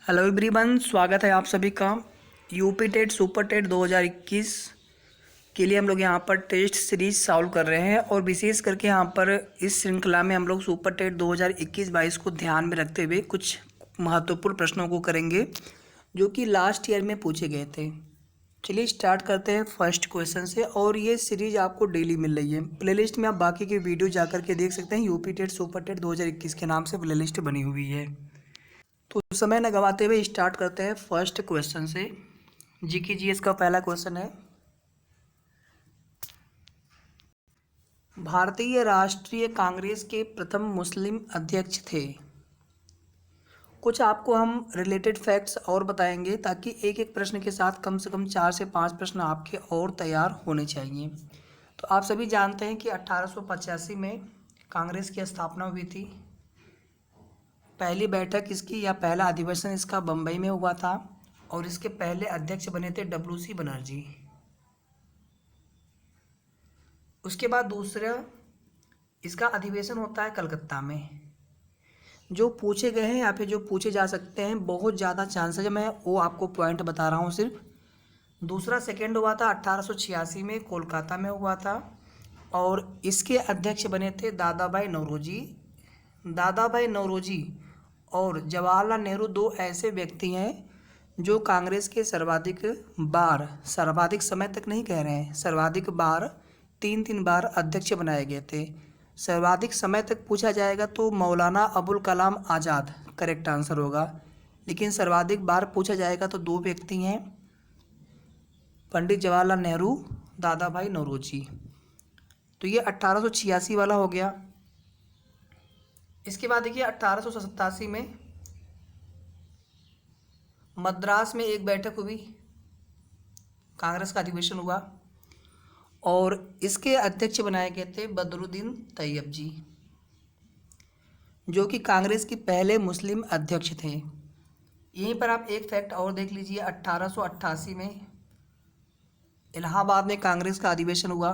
Hello everyone, स्वागत है आप सभी का। यूपी टेट सुपर टेट 2021 के लिए हम लोग यहाँ पर टेस्ट सीरीज सॉल्व कर रहे हैं और विशेष करके यहाँ पर इस श्रृंखला में हम लोग सुपर टेट 2021-22 को ध्यान में रखते हुए कुछ महत्वपूर्ण प्रश्नों को करेंगे जो कि लास्ट ईयर में पूछे गए थे। चलिए स्टार्ट करते हैं फर्स्ट क्वेश्चन से। और ये सीरीज आपको डेली मिल रही है। प्लेलिस्ट में आप बाकी की वीडियो जा करके देख सकते हैं। यूपी टेट सुपर टेट 2021 के नाम से प्लेलिस्ट बनी हुई है। तो समय न गंवाते हुए स्टार्ट करते हैं फर्स्ट क्वेश्चन से। जीके जीएस का पहला क्वेश्चन है, भारतीय राष्ट्रीय कांग्रेस के प्रथम मुस्लिम अध्यक्ष थे। कुछ आपको हम रिलेटेड फैक्ट्स और बताएंगे ताकि एक एक प्रश्न के साथ कम से कम 4 से 5 प्रश्न आपके और तैयार होने चाहिए। तो आप सभी जानते हैं कि 1885 में कांग्रेस की स्थापना हुई थी। पहली बैठक इसकी या पहला अधिवेशन इसका बम्बई में हुआ था और इसके पहले अध्यक्ष बने थे डब्ल्यू.सी. बनर्जी। उसके बाद दूसरा इसका अधिवेशन होता है कलकत्ता में। जो पूछे गए हैं या फिर जो पूछे जा सकते हैं, बहुत ज़्यादा चांसेस है, मैं वो आपको पॉइंट बता रहा हूँ सिर्फ। दूसरा सेकेंड हुआ था 1886 में, कोलकाता में हुआ था और इसके अध्यक्ष बने थे दादा भाई नौरोजी। दादा भाई नौरोजी और जवाहरलाल नेहरू दो ऐसे व्यक्ति हैं जो कांग्रेस के सर्वाधिक समय तक नहीं कह रहे हैं, सर्वाधिक बार 3 बार अध्यक्ष बनाए गए थे। सर्वाधिक समय तक पूछा जाएगा तो मौलाना अबुल कलाम आज़ाद करेक्ट आंसर होगा, लेकिन सर्वाधिक बार पूछा जाएगा तो दो व्यक्ति हैं, पंडित जवाहरलाल नेहरू, दादा भाई नौरोजी। तो ये 1886 वाला हो गया। इसके बाद देखिए 1887 में मद्रास में एक बैठक हुई, कांग्रेस का अधिवेशन हुआ और इसके अध्यक्ष बनाए गए थे बदरुद्दीन तैयब जी, जो कि कांग्रेस के पहले मुस्लिम अध्यक्ष थे। यहीं पर आप एक फैक्ट और देख लीजिए, 1888 में इलाहाबाद में कांग्रेस का अधिवेशन हुआ,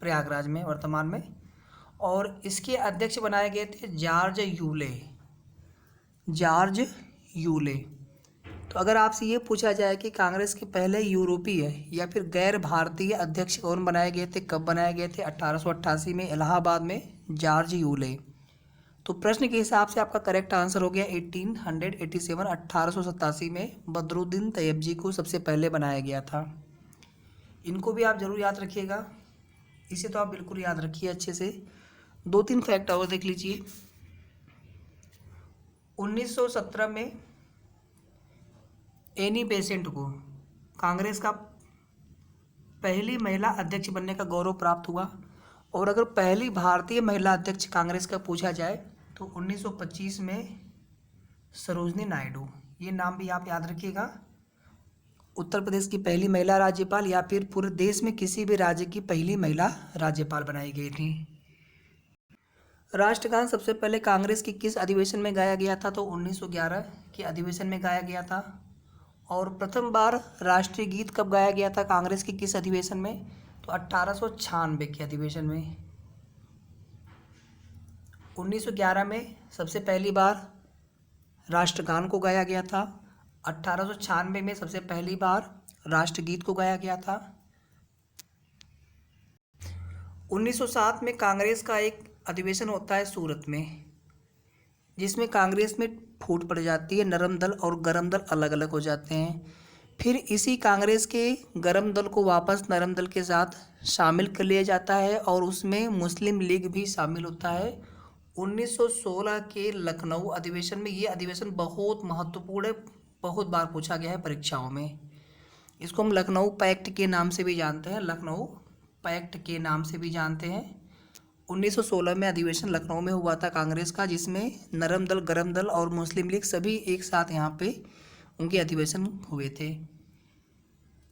प्रयागराज में वर्तमान में, और इसके अध्यक्ष बनाए गए थे जॉर्ज यूले। तो अगर आपसे ये पूछा जाए कि कांग्रेस के पहले यूरोपीय या फिर गैर भारतीय अध्यक्ष कौन बनाए गए थे, कब बनाए गए थे, 1888 में इलाहाबाद में जॉर्ज यूले। तो प्रश्न के हिसाब से आपका करेक्ट आंसर हो गया 1887। 1887 में बदरुद्दीन तैयब जी को सबसे पहले बनाया गया था। इनको भी आप जरूर याद रखिएगा, इसे तो आप बिल्कुल याद रखिए अच्छे से। 2-3 फैक्ट और देख लीजिए। 1917 में एनी बेसेंट को कांग्रेस का पहली महिला अध्यक्ष बनने का गौरव प्राप्त हुआ। और अगर पहली भारतीय महिला अध्यक्ष कांग्रेस का पूछा जाए तो 1925 में सरोजनी नायडू, ये नाम भी आप याद रखिएगा। उत्तर प्रदेश की पहली महिला राज्यपाल या फिर पूरे देश में किसी भी राज्य की पहली महिला राज्यपाल बनाई गई थी। राष्ट्रगान सबसे पहले कांग्रेस की किस अधिवेशन में गाया गया था, तो 1911 के अधिवेशन में गाया गया था। और प्रथम बार राष्ट्रीय गीत कब गाया गया था कांग्रेस की किस अधिवेशन में, तो 1896 के अधिवेशन में। 1911 में सबसे पहली बार राष्ट्रगान को गाया गया था। 1896 में सबसे पहली बार राष्ट्रगीत को गाया गया था। 1907 में कांग्रेस का एक अधिवेशन होता है सूरत में, जिसमें कांग्रेस में फूट पड़ जाती है, नरम दल और गरम दल अलग अलग हो जाते हैं। फिर इसी कांग्रेस के गरम दल को वापस नरम दल के साथ शामिल कर लिया जाता है और उसमें मुस्लिम लीग भी शामिल होता है। 1916 के लखनऊ अधिवेशन में ये अधिवेशन बहुत महत्वपूर्ण है, बहुत बार पूछा गया है परीक्षाओं में। इसको हम लखनऊ पैक्ट के नाम से भी जानते हैं, लखनऊ पैक्ट के नाम से भी जानते हैं। 1916 में अधिवेशन लखनऊ में हुआ था कांग्रेस का, जिसमें नरम दल, गरम दल और मुस्लिम लीग सभी एक साथ यहाँ पे उनके अधिवेशन हुए थे।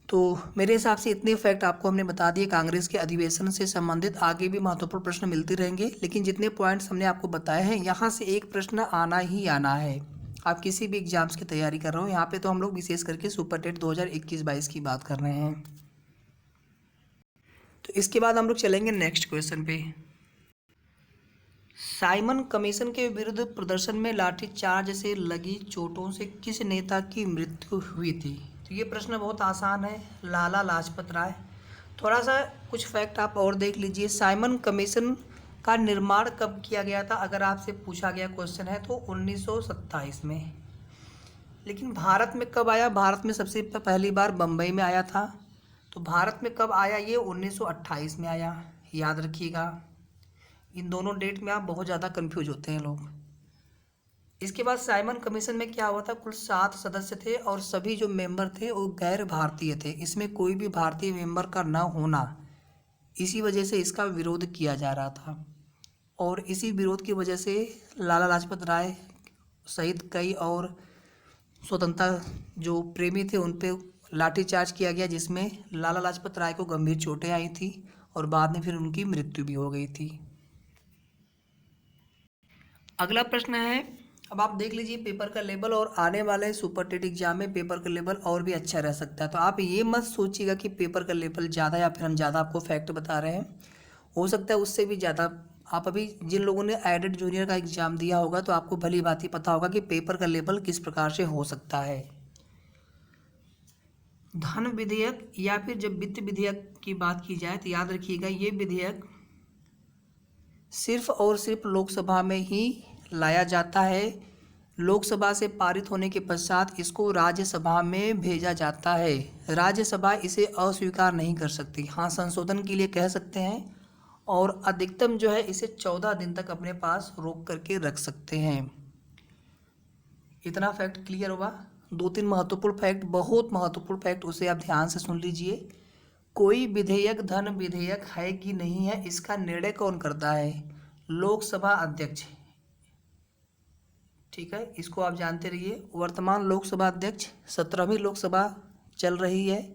तो मेरे हिसाब से इतने फैक्ट आपको हमने बता दिए कांग्रेस के अधिवेशन से संबंधित। आगे भी महत्वपूर्ण प्रश्न मिलते रहेंगे, लेकिन जितने पॉइंट्स हमने आपको बताए हैं यहाँ से एक प्रश्न आना ही आना है। आप किसी भी एग्जाम्स की तैयारी कर रहे हो, यहाँ पे तो हम लोग विशेष करके सुपर टेट 2021-22 की बात कर रहे हैं। तो इसके बाद हम लोग चलेंगे नेक्स्ट क्वेश्चन पे। साइमन कमीशन के विरुद्ध प्रदर्शन में लाठीचार्ज से लगी चोटों से किस नेता की मृत्यु हुई थी? तो ये प्रश्न बहुत आसान है, लाला लाजपत राय। थोड़ा सा कुछ फैक्ट आप और देख लीजिए। साइमन कमीशन का निर्माण कब किया गया था, अगर आपसे पूछा गया क्वेश्चन है तो 1927 में। लेकिन भारत में कब आया? भारत में सबसे पहली बार बम्बई में आया था। तो भारत में कब आया? ये 1928 में आया, याद रखिएगा। इन दोनों डेट में आप बहुत ज़्यादा कंफ्यूज होते हैं लोग। इसके बाद साइमन कमीशन में क्या हुआ था? कुल 7 सदस्य थे और सभी जो मेंबर थे वो गैर भारतीय थे। इसमें कोई भी भारतीय मेंबर का न होना, इसी वजह से इसका विरोध किया जा रहा था। और इसी विरोध की वजह से लाला लाजपत राय सहित कई और स्वतंत्रता जो प्रेमी थे उन पे लाठीचार्ज किया गया, जिसमें लाला लाजपत राय को गंभीर चोटें आई थी और बाद में फिर उनकी मृत्यु भी हो गई थी। अगला प्रश्न है, अब आप देख लीजिए पेपर का लेवल, और आने वाले सुपर टेट एग्जाम में पेपर का लेवल और भी अच्छा रह सकता है। तो आप ये मत सोचिएगा कि पेपर का लेवल ज़्यादा या फिर हम ज़्यादा आपको फैक्ट बता रहे हैं, हो सकता है उससे भी ज़्यादा। आप अभी जिन लोगों ने एडेड जूनियर का एग्ज़ाम दिया होगा तो आपको भली बात ही पता होगा कि पेपर का लेवल किस प्रकार से हो सकता है। धन विधेयक या फिर जब वित्त विधेयक की बात की जाए तो याद रखिएगा ये विधेयक सिर्फ और सिर्फ लोकसभा में ही लाया जाता है। लोकसभा से पारित होने के पश्चात इसको राज्यसभा में भेजा जाता है। राज्यसभा इसे अस्वीकार नहीं कर सकती। हाँ, संशोधन के लिए कह सकते हैं और अधिकतम जो है इसे 14 दिन तक अपने पास रोक करके रख सकते हैं। इतना फैक्ट क्लियर होगा। 2-3 महत्वपूर्ण फैक्ट, बहुत महत्वपूर्ण फैक्ट, उसे आप ध्यान से सुन लीजिए। कोई विधेयक धन विधेयक है कि नहीं है, इसका निर्णय कौन करता है? लोकसभा अध्यक्ष। ठीक है, इसको आप जानते रहिए। वर्तमान लोकसभा अध्यक्ष 17वीं लोकसभा चल रही है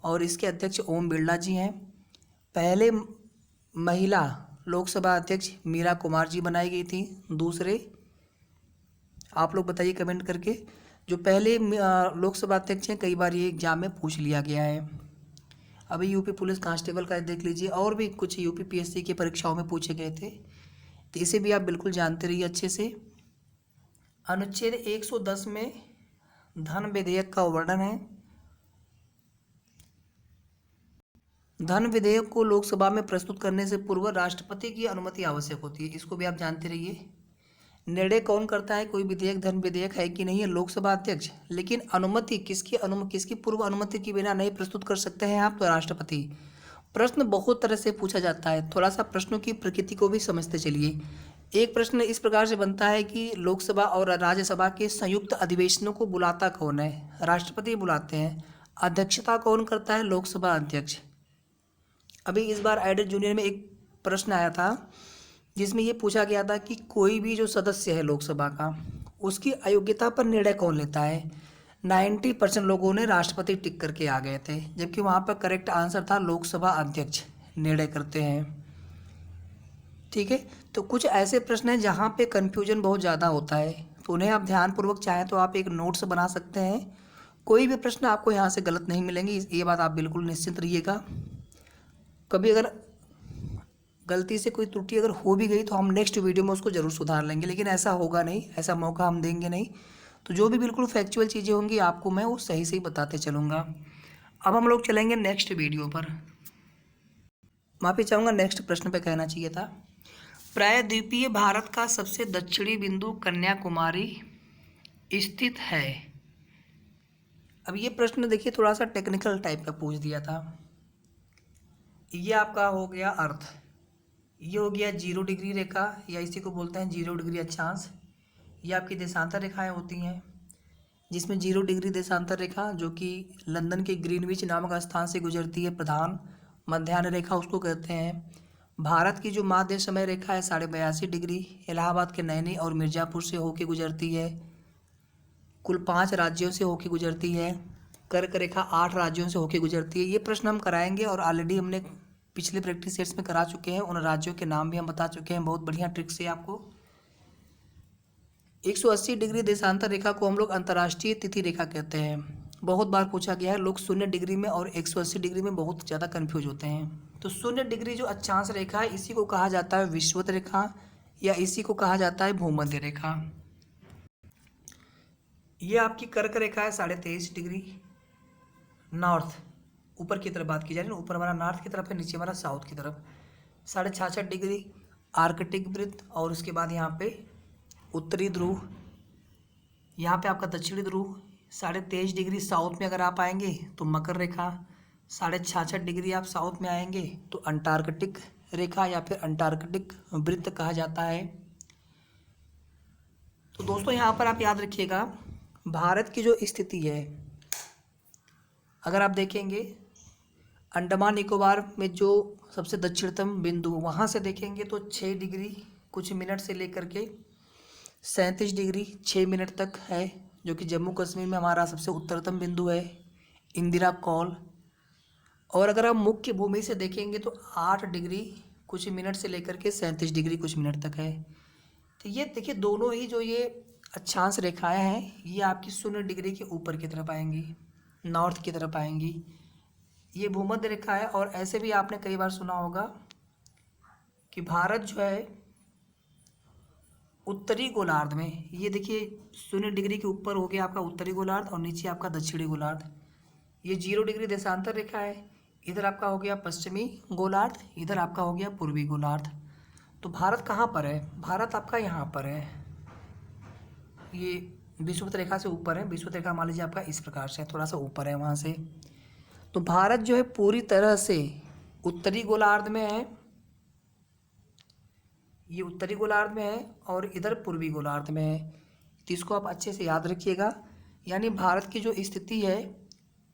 और इसके अध्यक्ष ओम बिरला जी हैं। पहले महिला लोकसभा अध्यक्ष मीरा कुमार जी बनाई गई थी। दूसरे आप लोग बताइए कमेंट करके, जो पहले लोकसभा अध्यक्ष हैं, कई बार ये एग्जाम में पूछ लिया गया है। अभी यूपी पुलिस कांस्टेबल का देख लीजिए, और भी कुछ यूपी पीएससी की परीक्षाओं में पूछे गए थे, तो इसे भी आप बिल्कुल जानते रहिए अच्छे से। अनुच्छेद 110 में धन विधेयक का वर्णन है। धन विधेयक को लोकसभा में प्रस्तुत करने से पूर्व राष्ट्रपति की अनुमति आवश्यक होती है, इसको भी आप जानते रहिए। निर्णय कौन करता है कोई विधेयक धन विधेयक है कि नहीं है? लोकसभा अध्यक्ष। लेकिन अनुमति किसकी पूर्व अनुमति के बिना नहीं प्रस्तुत कर सकते हैं आप? तो राष्ट्रपति। प्रश्न बहुत तरह से पूछा जाता है, थोड़ा सा प्रश्नों की प्रकृति को भी समझते चलिए। एक प्रश्न इस प्रकार से बनता है कि लोकसभा और राज्यसभा के संयुक्त अधिवेशनों को बुलाता कौन है? राष्ट्रपति बुलाते हैं। अध्यक्षता कौन करता है? लोकसभा अध्यक्ष। अभी इस बार एडेड जूनियर में एक प्रश्न आया था जिसमें ये पूछा गया था कि कोई भी जो सदस्य है लोकसभा का, उसकी अयोग्यता पर निर्णय कौन लेता है? 90% लोगों ने राष्ट्रपति टिक करके आ गए थे, जबकि वहाँ पर करेक्ट आंसर था लोकसभा अध्यक्ष निर्णय करते हैं। ठीक है, तो कुछ ऐसे प्रश्न हैं जहाँ पे कन्फ्यूजन बहुत ज़्यादा होता है, तो उन्हें आप ध्यानपूर्वक चाहें तो आप एक नोट्स बना सकते हैं। कोई भी प्रश्न आपको यहाँ से गलत नहीं मिलेंगे, ये बात आप बिल्कुल निश्चिंत रहिएगा। कभी अगर गलती से कोई त्रुटि अगर हो भी गई तो हम नेक्स्ट वीडियो में उसको ज़रूर सुधार लेंगे, लेकिन ऐसा होगा नहीं, ऐसा मौका हम देंगे नहीं। तो जो भी बिल्कुल फैक्चुअल चीज़ें होंगी आपको मैं वो सही सही बताते चलूँगा। अब हम लोग चलेंगे नेक्स्ट वीडियो पर। माफ़ी चाहूँगा, नेक्स्ट प्रश्न पे कहना चाहिए था। प्रायद्वीपीय भारत का सबसे दक्षिणी बिंदु कन्याकुमारी स्थित है। अब ये प्रश्न देखिए थोड़ा सा टेक्निकल टाइप का पूछ दिया था। ये आपका हो गया अर्थ, ये हो गया 0 डिग्री रेखा, या इसी को बोलते हैं 0 डिग्री अक्षांश। ये आपकी देशांतर रेखाएं होती हैं, जिसमें 0 डिग्री देशांतर रेखा जो कि लंदन के ग्रीनविच नामक स्थान से गुजरती है, प्रधान मध्याह्न रेखा उसको कहते हैं। भारत की जो माध्य समय रेखा है 82.5 डिग्री, इलाहाबाद के नैनी और मिर्ज़ापुर से होके गुजरती है। कुल 5 राज्यों से होके गुजरती है। कर्क रेखा 8 राज्यों से होके गुजरती है। ये प्रश्न हम कराएंगे और ऑलरेडी हमने पिछले प्रैक्टिस सेट्स में करा चुके हैं, उन राज्यों के नाम भी हम बता चुके हैं बहुत बढ़िया ट्रिक से आपको। 180 डिग्री देशांतर रेखा को हम लोग अंतर्राष्ट्रीय तिथि रेखा कहते हैं, बहुत बार पूछा गया है। लोग 0 डिग्री में और 180 डिग्री में बहुत ज़्यादा कन्फ्यूज होते हैं। तो 0 डिग्री जो अक्षांश रेखा है इसी को कहा जाता है विषुवत रेखा या इसी को कहा जाता है भूमध्य रेखा। ये आपकी कर्क रेखा है 23.5 डिग्री नॉर्थ, ऊपर की तरफ बात की जा रही है ना, ऊपर हमारा नॉर्थ की तरफ है, नीचे हमारा साउथ की तरफ। 66.5 डिग्री आर्कटिक वृत्त, और उसके बाद यहाँ पे उत्तरी ध्रुव, यहाँ पे आपका दक्षिणी ध्रुव। 23.5 डिग्री साउथ में अगर आप आएंगे तो मकर रेखा, 66.5 डिग्री आप साउथ में आएंगे तो अंटार्कटिक रेखा या फिर अंटार्कटिक वृत्त कहा जाता है। तो दोस्तों यहाँ पर आप याद रखिएगा, भारत की जो स्थिति है, अगर आप देखेंगे अंडमान निकोबार में जो सबसे दक्षिणतम बिंदु, वहाँ से देखेंगे तो 6 डिग्री कुछ मिनट से लेकर के 37 डिग्री 6 मिनट तक है, जो कि जम्मू कश्मीर में हमारा सबसे उत्तरतम बिंदु है, इंदिरा कौल। और अगर आप मुख्य भूमि से देखेंगे तो 8 डिग्री कुछ मिनट से लेकर के 37 डिग्री कुछ मिनट तक है। तो ये देखिए, दोनों ही जो ये अक्षांश रेखाएं हैं, ये आपकी 0 डिग्री के ऊपर की तरफ आएंगी, नॉर्थ की तरफ आएंगी। ये भूमध्य रेखा है। और ऐसे भी आपने कई बार सुना होगा कि भारत जो है उत्तरी गोलार्ध में, ये देखिए 0 डिग्री के ऊपर हो गया आपका उत्तरी गोलार्ध और नीचे आपका दक्षिणी गोलार्ध। ये 0 डिग्री देशांतर रेखा है। इधर आपका हो गया पश्चिमी गोलार्ध, इधर आपका हो गया पूर्वी गोलार्ध। तो भारत कहाँ पर है? भारत आपका यहाँ पर है, ये विषुवत रेखा से ऊपर है। विषुवत रेखा मान लीजिए आपका इस प्रकार से थोड़ा सा ऊपर है वहाँ से। तो भारत जो है पूरी तरह से उत्तरी गोलार्ध में है, ये उत्तरी गोलार्ध में है और इधर पूर्वी गोलार्ध में है। तो इसको आप अच्छे से याद रखिएगा। यानी भारत की जो स्थिति है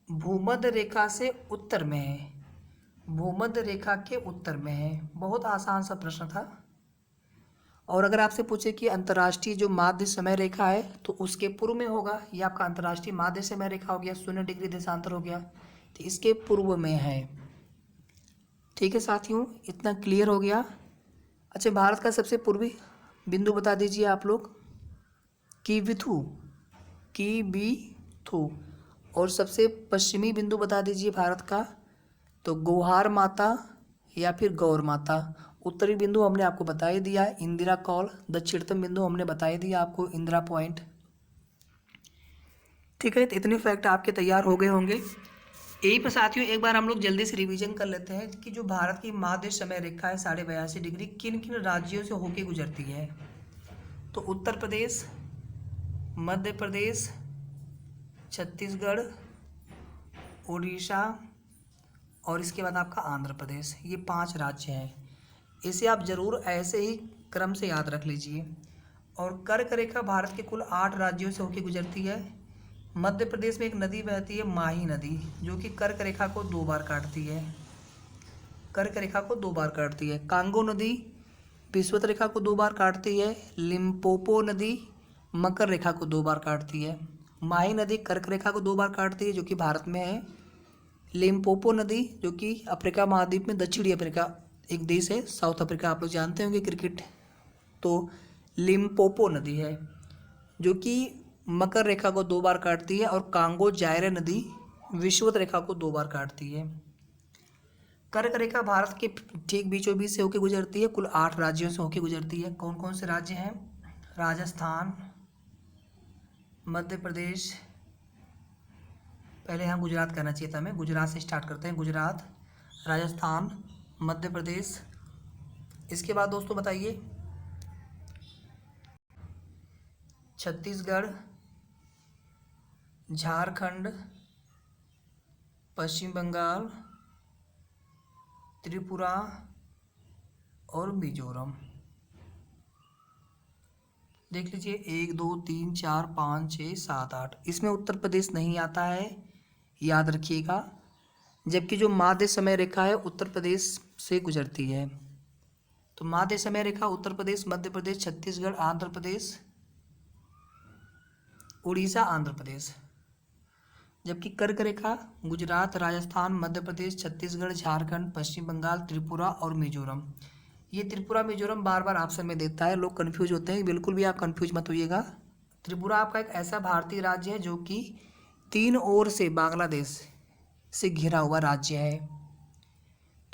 भूमध्य रेखा से उत्तर में है, भूमध्य रेखा के उत्तर में है। बहुत आसान सा प्रश्न था। और अगर आपसे पूछे कि अंतर्राष्ट्रीय जो माध्य समय रेखा है तो उसके पूर्व में होगा, ये आपका अंतर्राष्ट्रीय माध्य समय रेखा हो गया, 0 डिग्री देशांतर हो गया, तो इसके पूर्व में है। ठीक है साथियों, इतना क्लियर हो गया। अच्छा, भारत का सबसे पूर्वी बिंदु बता दीजिए आप लोग। किबिथु, किबिथु। और सबसे पश्चिमी बिंदु बता दीजिए भारत का, तो गौहार माता या फिर गौर माता। उत्तरी बिंदु हमने आपको बता ही दिया, इंदिरा कौल। दक्षिणतम बिंदु हमने बता ही दिया आपको, इंदिरा पॉइंट। ठीक है, तो इतने फैक्ट आपके तैयार हो गए होंगे। यही पर साथियों एक बार हम लोग जल्दी से रिवीजन कर लेते हैं कि जो भारत की माध्य समय रेखा है 82.5 डिग्री किन किन राज्यों से होके गुजरती है। तो उत्तर प्रदेश, मध्य प्रदेश, छत्तीसगढ़, उड़ीसा और इसके बाद आपका आंध्र प्रदेश, ये 5 राज्य हैं। इसे आप ज़रूर ऐसे ही क्रम से याद रख लीजिए। और कर्क रेखा भारत के कुल 8 राज्यों से होकर गुजरती है। मध्य प्रदेश में एक नदी बहती है, माही नदी, जो कि कर्क रेखा को 2 बार काटती है, कर्क रेखा को 2 बार काटती है। कांगो नदी विषुवत रेखा को 2 बार काटती है। लिम्पोपो नदी मकर रेखा को 2 बार काटती है। माही नदी कर्क रेखा को 2 बार काटती है, जो कि भारत में है। लिम्पोपो नदी जो कि अफ्रीका महाद्वीप में, दक्षिणी अफ्रीका एक देश है, साउथ अफ्रीका, आप लोग जानते होंगे क्रिकेट, तो लिम्पोपो नदी है जो कि मकर रेखा को 2 बार काटती है। और कांगो जायरे नदी विषुवत रेखा को 2 बार काटती है। कर्क रेखा भारत के ठीक बीचों बीच से होकर गुजरती है, कुल 8 राज्यों से होकर गुजरती है। कौन कौन से राज्य हैं? राजस्थान, मध्य प्रदेश, पहले यहाँ गुजरात करना चाहिए था, हमें गुजरात से स्टार्ट करते हैं। गुजरात, राजस्थान, मध्य प्रदेश। इसके बाद दोस्तों बताइए छत्तीसगढ़, झारखंड, पश्चिम बंगाल, त्रिपुरा और मिजोरम। देख लीजिए 1 2 3 4 5 6 7 8, इसमें उत्तर प्रदेश नहीं आता है, याद रखिएगा। जबकि जो माध्य समय रेखा है उत्तर प्रदेश से गुजरती है। तो माध्य समय रेखा उत्तर प्रदेश, मध्य प्रदेश, छत्तीसगढ़, आंध्र प्रदेश, उड़ीसा, आंध्र प्रदेश। जबकि कर्क रेखा गुजरात, राजस्थान, मध्य प्रदेश, छत्तीसगढ़, झारखंड, पश्चिम बंगाल, त्रिपुरा और मिजोरम। ये त्रिपुरा मिजोरम बार बार ऑप्शन में देता है, लोग कन्फ्यूज होते हैं, बिल्कुल भी आप कन्फ्यूज मत होइएगा। त्रिपुरा आपका एक ऐसा भारतीय राज्य है जो कि 3 ओर से बांग्लादेश से घिरा हुआ राज्य है।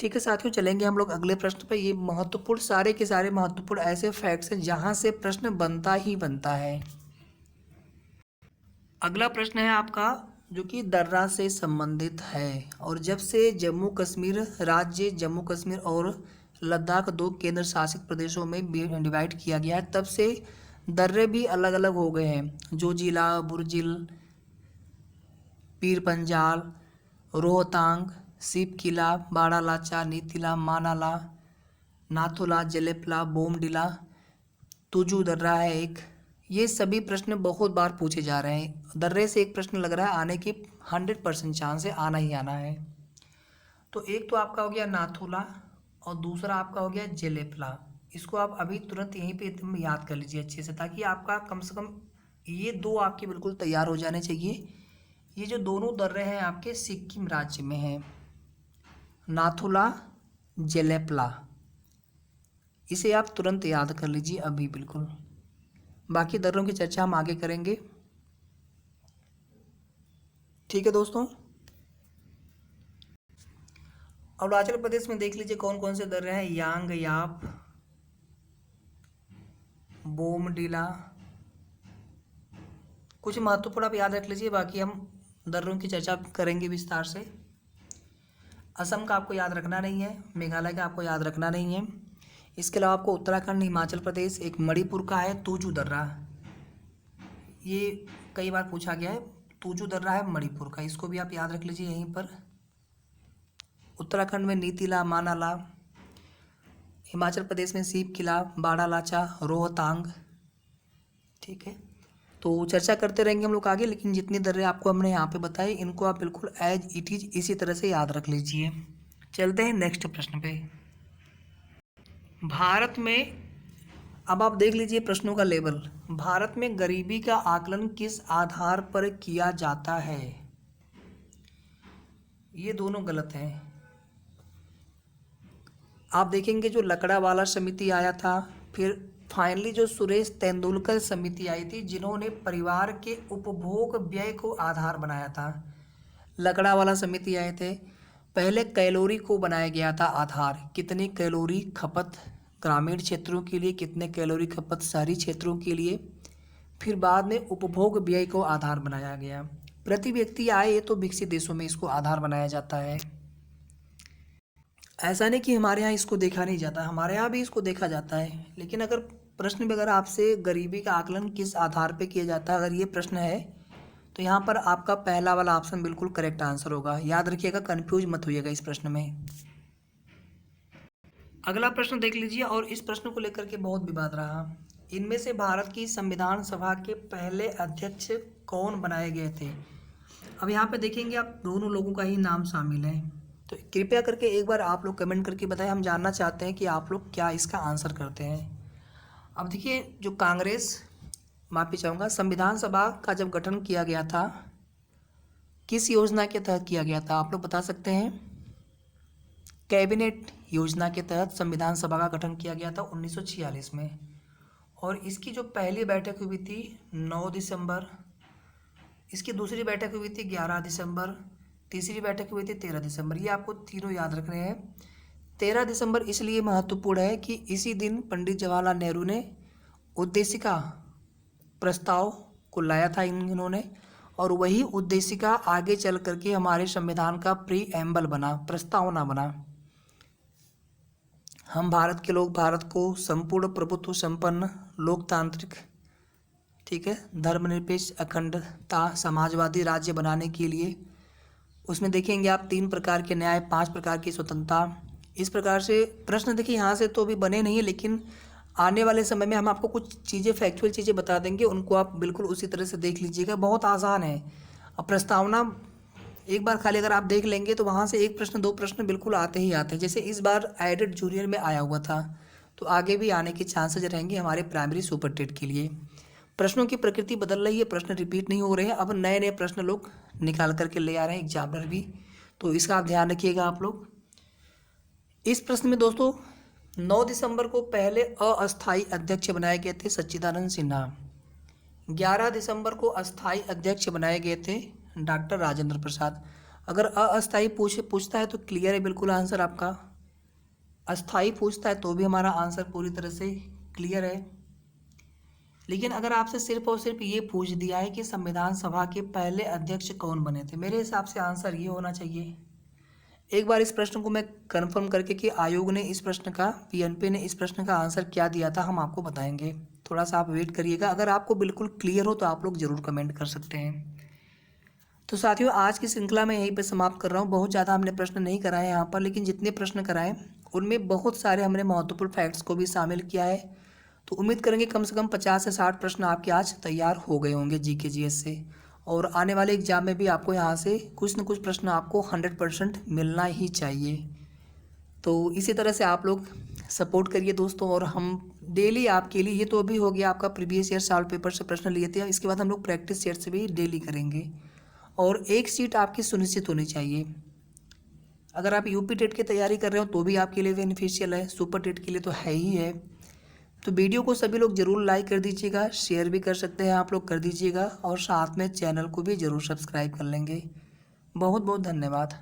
ठीक है साथियों, चलेंगे हम लोग अगले प्रश्न पे। ये महत्वपूर्ण, सारे के सारे महत्वपूर्ण ऐसे फैक्ट्स हैं जहाँ से प्रश्न बनता ही बनता है। अगला प्रश्न है आपका जो कि दर्रा से संबंधित है। और जब से जम्मू कश्मीर राज्य, जम्मू कश्मीर और लद्दाख 2 केंद्र शासित प्रदेशों में डिवाइड किया गया है, तब से दर्रे भी अलग अलग हो गए हैं। जोजिला, बुर्जिल, पीर पंजाल, रोहतांग, सिप किला, बाड़ालाचा, नीतिला, मानाला, नाथुला, जलेपला, बोमडिला, तुजू दर्रा है एक। ये सभी प्रश्न बहुत बार पूछे जा रहे हैं। दर्रे से एक प्रश्न लग रहा है आने की 100% चांस है, आना ही आना है। तो एक तो आपका हो गया नाथुला और दूसरा आपका हो गया जलेपला। इसको आप अभी तुरंत यहीं पे एकदम याद कर लीजिए अच्छे से, ताकि आपका कम से कम ये 2 आपके बिल्कुल तैयार हो जाने चाहिए। ये जो दोनों दर्रे हैं आपके सिक्किम राज्य में हैं, नाथुला, जलेपला। इसे आप तुरंत याद कर लीजिए अभी बिल्कुल। बाकी दर्रों की चर्चा हम आगे करेंगे। ठीक है दोस्तों, अरुणाचल प्रदेश में देख लीजिए कौन कौन से दर्रे हैं। यांग याप, बोमडिला, कुछ महत्वपूर्ण आप याद रख लीजिए, बाकी हम दर्रों की चर्चा करेंगे विस्तार से। असम का आपको याद रखना नहीं है, मेघालय का आपको याद रखना नहीं है। इसके अलावा आपको उत्तराखंड, हिमाचल प्रदेश, एक मणिपुर का है तुजू दर्रा, ये कई बार पूछा गया है। तुजू दर्रा है मणिपुर का, इसको भी आप याद रख लीजिए यहीं पर। उत्तराखंड में नीतिला, मानाला, हिमाचल प्रदेश में सीप किला, बाड़ालाचा, रोहतांग। ठीक है, तो चर्चा करते रहेंगे हम लोग आगे, लेकिन जितनी दर्रे आपको हमने यहाँ पे बताई इनको आप बिल्कुल एज इट इज इसी तरह से याद रख लीजिए। चलते हैं नेक्स्ट प्रश्न पे। भारत में, अब आप देख लीजिए प्रश्नों का लेवल। भारत में गरीबी का आकलन किस आधार पर किया जाता है? ये दोनों गलत हैं। आप देखेंगे जो लकड़ावाला समिति आया था, फिर फाइनली जो सुरेश तेंदुलकर समिति आई थी, जिन्होंने परिवार के उपभोग व्यय को आधार बनाया था। लकड़ावाला समिति आए थे, पहले कैलोरी को बनाया गया था आधार, कितनी कैलोरी खपत ग्रामीण क्षेत्रों के लिए, कितने कैलोरी खपत शहरी क्षेत्रों के लिए। फिर बाद में उपभोग व्यय को आधार बनाया गया। प्रति व्यक्ति आय, ये तो विकसित देशों में इसको आधार बनाया जाता है। ऐसा नहीं कि हमारे यहाँ इसको देखा नहीं जाता, हमारे यहाँ भी इसको देखा जाता है। लेकिन अगर प्रश्न में अगर आपसे गरीबी का आकलन किस आधार पर किया जाता है, अगर ये प्रश्न है, तो यहाँ पर आपका पहला वाला ऑप्शन बिल्कुल करेक्ट आंसर होगा। याद रखिएगा, कन्फ्यूज मत होइएगा इस प्रश्न में। अगला प्रश्न देख लीजिए, और इस प्रश्न को लेकर के बहुत विवाद रहा। इनमें से भारत की संविधान सभा के पहले अध्यक्ष कौन बनाए गए थे? अब यहाँ पे देखेंगे आप दोनों लोगों का ही नाम शामिल है, तो कृपया करके एक बार आप लोग कमेंट करके बताएं, हम जानना चाहते हैं कि आप लोग क्या इसका आंसर करते हैं। अब देखिए, जो कांग्रेस, माफ़ी चाहूँगा, संविधान सभा का जब गठन किया गया था, किस योजना के तहत किया गया था आप लोग बता सकते हैं? कैबिनेट योजना के तहत संविधान सभा का गठन किया गया था 1946 में। और इसकी जो पहली बैठक हुई थी 9 दिसंबर, इसकी दूसरी बैठक हुई थी 11 दिसंबर, तीसरी बैठक हुई थी 13 दिसंबर। ये आपको तीनों याद रखने हैं। 13 दिसंबर इसलिए महत्वपूर्ण है कि इसी दिन पंडित जवाहरलाल नेहरू ने उद्देशिका प्रस्ताव को लाया था इन्होंने, और वही उद्देशिका आगे चल करके हमारे संविधान का प्रीएम्बल बना, प्रस्तावना बना। हम भारत के लोग भारत को संपूर्ण प्रभुत्व संपन्न, लोकतांत्रिक, ठीक है, धर्मनिरपेक्ष, अखंडता, समाजवादी राज्य बनाने के लिए, उसमें देखेंगे आप 3 प्रकार के न्याय, 5 प्रकार की स्वतंत्रता, इस प्रकार से प्रश्न देखिए यहाँ से तो अभी बने नहीं है, लेकिन आने वाले समय में हम आपको कुछ चीज़ें, फैक्चुअल चीज़ें बता देंगे, उनको आप बिल्कुल उसी तरह से देख लीजिएगा। बहुत आसान है। अब प्रस्तावना एक बार खाली अगर आप देख लेंगे तो वहाँ से 1 प्रश्न 2 प्रश्न बिल्कुल आते ही आते हैं। जैसे इस बार एडेड जूनियर में आया हुआ था, तो आगे भी आने के चांसेज रहेंगे हमारे प्राइमरी सुपर टेट के लिए। प्रश्नों की प्रकृति बदल रही है, प्रश्न रिपीट नहीं हो रहे हैं, अब नए नए प्रश्न लोग निकाल करके ले आ रहे हैं एग्जामिनर भी, तो इसका आप ध्यान रखिएगा आप लोग। इस प्रश्न में दोस्तों 9 दिसंबर को पहले अस्थायी अध्यक्ष बनाए गए थे सच्चिदानंद सिन्हा। 11 दिसंबर को अस्थायी अध्यक्ष बनाए गए थे डॉक्टर राजेंद्र प्रसाद। अगर अस्थायी पूछता है तो क्लियर है बिल्कुल आंसर आपका अस्थाई पूछता है तो भी हमारा आंसर पूरी तरह से क्लियर है। लेकिन अगर आपसे सिर्फ और सिर्फ ये पूछ दिया है कि संविधान सभा के पहले अध्यक्ष कौन बने थे, मेरे हिसाब से आंसर ये होना चाहिए। एक बार इस प्रश्न को मैं कंफर्म करके कि आयोग ने इस प्रश्न का, पीएनपी ने इस प्रश्न का आंसर क्या दिया था, हम आपको बताएंगे। थोड़ा सा आप वेट करिएगा। अगर आपको बिल्कुल क्लियर हो तो आप लोग ज़रूर कमेंट कर सकते हैं। तो साथियों, आज की श्रृंखला में यहीं पर समाप्त कर रहा हूँ। बहुत ज़्यादा हमने प्रश्न नहीं कराए यहाँ पर, लेकिन जितने प्रश्न कराए उनमें बहुत सारे हमने महत्वपूर्ण फैक्ट्स को भी शामिल किया है। तो उम्मीद करेंगे कम से कम 50 से 60 प्रश्न आपके आज तैयार हो गए होंगे जीके जीएस से। और आने वाले एग्जाम में भी आपको यहाँ से कुछ न कुछ प्रश्न आपको 100% मिलना ही चाहिए। तो इसी तरह से आप लोग सपोर्ट करिए दोस्तों। और हम डेली आपके लिए, ये तो अभी हो गया आपका प्रीवियस ईयर सॉल्व पेपर से प्रश्न लिए थे, इसके बाद हम लोग प्रैक्टिस सेट से भी डेली करेंगे। और एक सीट आपकी सुनिश्चित होनी चाहिए। अगर आप यूपी टेट की तैयारी कर रहे हो तो भी आपके लिए बेनिफिशियल है, सुपर टेट के लिए तो है ही है। तो वीडियो को सभी लोग ज़रूर लाइक कर दीजिएगा, शेयर भी कर सकते हैं आप लोग, कर दीजिएगा। और साथ में चैनल को भी ज़रूर सब्सक्राइब कर लेंगे। बहुत बहुत धन्यवाद।